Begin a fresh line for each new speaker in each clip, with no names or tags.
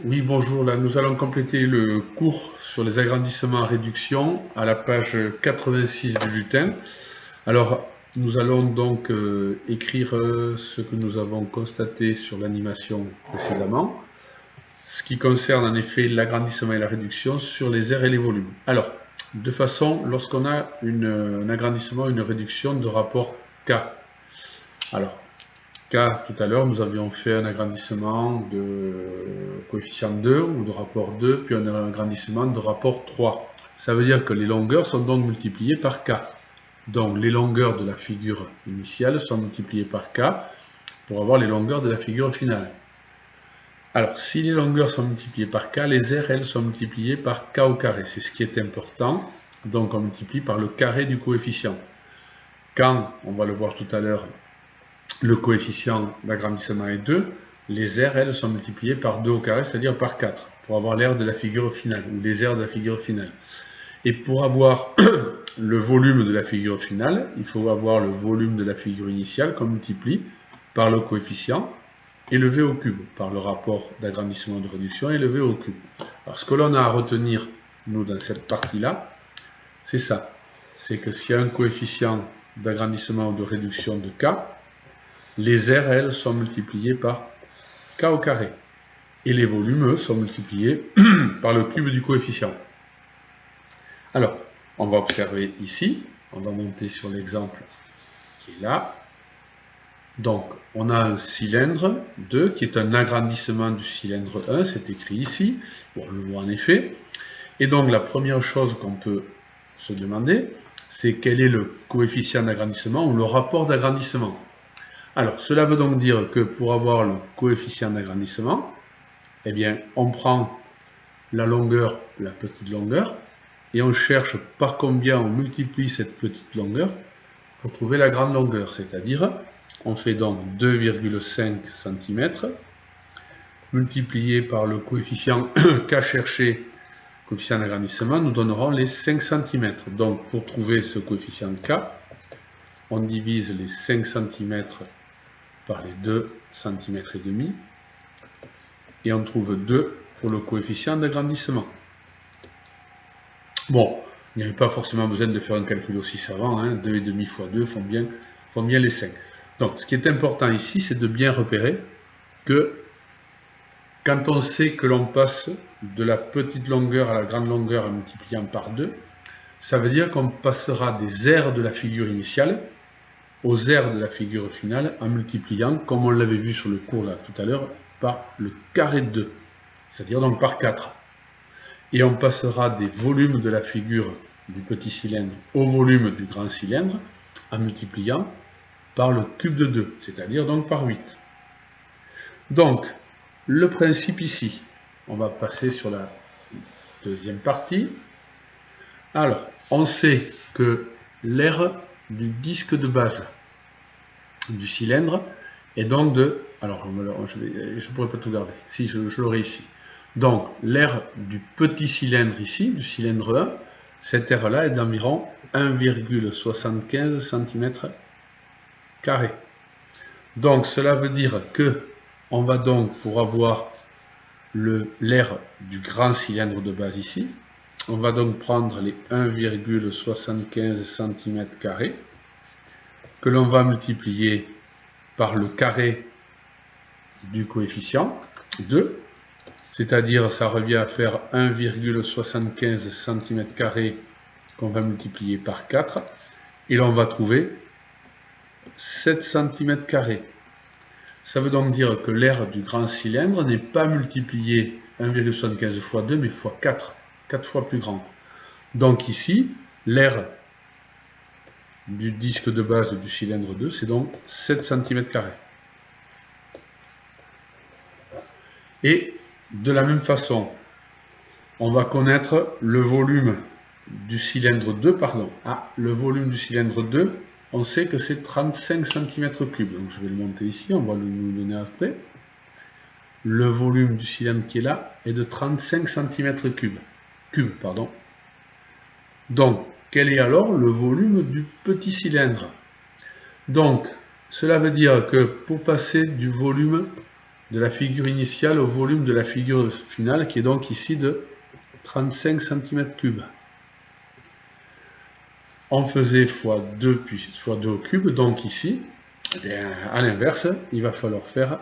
Oui, bonjour. Là, nous allons compléter le cours sur les agrandissements à réduction à la page 86 du bulletin. Alors, nous allons donc écrire ce que nous avons constaté sur l'animation précédemment, ce qui concerne en effet l'agrandissement et la réduction sur les aires et les volumes. Alors, de façon, lorsqu'on a un agrandissement, une réduction de rapport K. Alors, car tout à l'heure, nous avions fait un agrandissement de coefficient 2 ou de rapport 2, puis un agrandissement de rapport 3. Ça veut dire que les longueurs sont donc multipliées par k. Donc les longueurs de la figure initiale sont multipliées par k pour avoir les longueurs de la figure finale. Alors, si les longueurs sont multipliées par k, les aires, elles, sont multipliées par k au carré. C'est ce qui est important. Donc on multiplie par le carré du coefficient. Quand, on va le voir tout à l'heure, le coefficient d'agrandissement est 2, les aires, elles, sont multipliées par 2 au carré, c'est-à-dire par 4, pour avoir l'aire de la figure finale, ou les aires de la figure finale. Et pour avoir le volume de la figure finale, il faut avoir le volume de la figure initiale qu'on multiplie par le coefficient élevé au cube, par le rapport d'agrandissement de réduction élevé au cube. Alors ce que l'on a à retenir, nous, dans cette partie-là, c'est ça. C'est que s'il y a un coefficient d'agrandissement ou de réduction de k, les aires, elles, sont multipliées par k au carré. Et les volumes, eux, sont multipliés par le cube du coefficient. Alors, on va observer ici, on va monter sur l'exemple qui est là. Donc, on a un cylindre 2 qui est un agrandissement du cylindre 1, c'est écrit ici, on le voit en effet. Et donc, la première chose qu'on peut se demander, c'est quel est le coefficient d'agrandissement ou le rapport d'agrandissement. Alors, cela veut donc dire que pour avoir le coefficient d'agrandissement, eh bien, on prend la longueur, la petite longueur, et on cherche par combien on multiplie cette petite longueur pour trouver la grande longueur, c'est-à-dire, on fait donc 2,5 cm multiplié par le coefficient K cherché, coefficient d'agrandissement, nous donnerons les 5 cm. Donc, pour trouver ce coefficient K, on divise les 5 cm par les 2 cm et demi, et on trouve 2 pour le coefficient d'agrandissement. Bon, il n'y avait pas forcément besoin de faire un calcul aussi savant, hein, 2,5 fois 2 font bien les 5. Donc, ce qui est important ici, c'est de bien repérer que quand on sait que l'on passe de la petite longueur à la grande longueur en multipliant par 2, ça veut dire qu'on passera des aires de la figure initiale aux aires de la figure finale en multipliant, comme on l'avait vu sur le cours là tout à l'heure, par le carré de 2, c'est-à-dire donc par 4. Et on passera des volumes de la figure du petit cylindre au volume du grand cylindre en multipliant par le cube de 2, c'est-à-dire donc par 8. Donc, le principe ici, on va passer sur la deuxième partie. Alors, on sait que l'aire du disque de base du cylindre est donc de... Alors, je ne pourrais pas tout garder. Si, je l'aurai ici. Donc, l'aire du petit cylindre ici, du cylindre 1, cette aire-là est d'environ 1,75 cm². Donc, cela veut dire que on va donc, pour avoir l'aire du grand cylindre de base ici, on va donc prendre les 1,75 cm² que l'on va multiplier par le carré du coefficient 2, c'est-à-dire ça revient à faire 1,75 cm² qu'on va multiplier par 4, et l'on va trouver 7 cm². Ça veut donc dire que l'aire du grand cylindre n'est pas multipliée 1,75 fois 2, mais fois 4, 4 fois plus grand. Donc ici, l'aire du disque de base du cylindre 2, c'est donc 7 cm². Et de la même façon, on va connaître le volume du cylindre 2, le volume du cylindre 2, on sait que c'est 35 cm3. Donc je vais le monter ici, on va nous donner après. Le volume du cylindre qui est là est de 35 cm3. Donc, quel est alors le volume du petit cylindre? Donc, cela veut dire que pour passer du volume de la figure initiale au volume de la figure finale, qui est donc ici de 35 cm3. On faisait x2 puis x2 au cube, donc ici, eh bien, à l'inverse, il va falloir faire,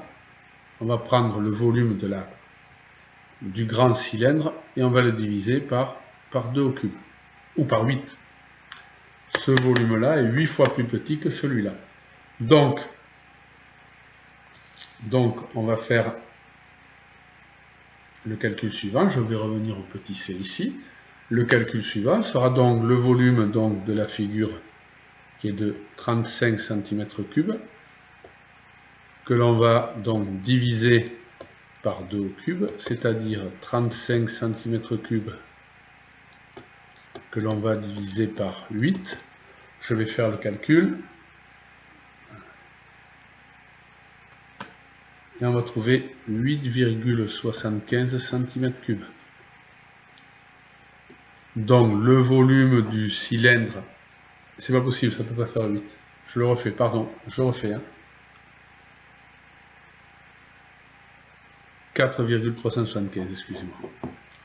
on va prendre le volume du grand cylindre et on va le diviser par 2 au cube, ou par 8. Ce volume-là est 8 fois plus petit que celui-là. Donc, on va faire le calcul suivant. Je vais revenir au petit c ici. Le calcul suivant sera donc le volume de la figure qui est de 35 cm3, que l'on va donc diviser par 2 au cube, c'est-à-dire 35 cm3 que l'on va diviser par 8. Je vais faire le calcul. Et on va trouver 8,75 cm3. Donc le volume du cylindre, c'est pas possible, ça ne peut pas faire 8. Je le refais, pardon, je refais. 4,375, excusez-moi.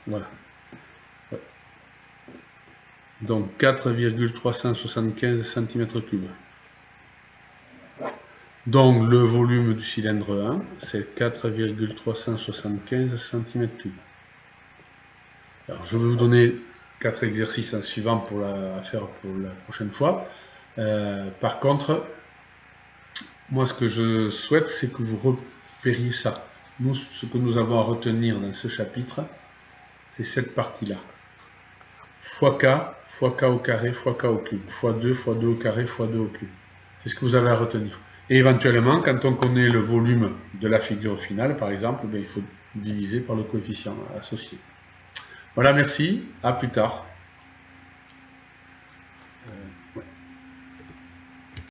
Voilà. Donc 4,375 cm3. Donc le volume du cylindre 1, c'est 4,375 cm3. Alors je vais vous donner 4 exercices suivants pour la faire pour la prochaine fois. Par contre, moi ce que je souhaite, c'est que vous repériez ça. Nous, ce que nous avons à retenir dans ce chapitre, c'est cette partie-là. Fois k au carré, fois k au cube, fois 2 au carré, fois 2 au cube. C'est ce que vous avez à retenir. Et éventuellement, quand on connaît le volume de la figure finale, par exemple, il faut diviser par le coefficient associé. Voilà, merci, à plus tard.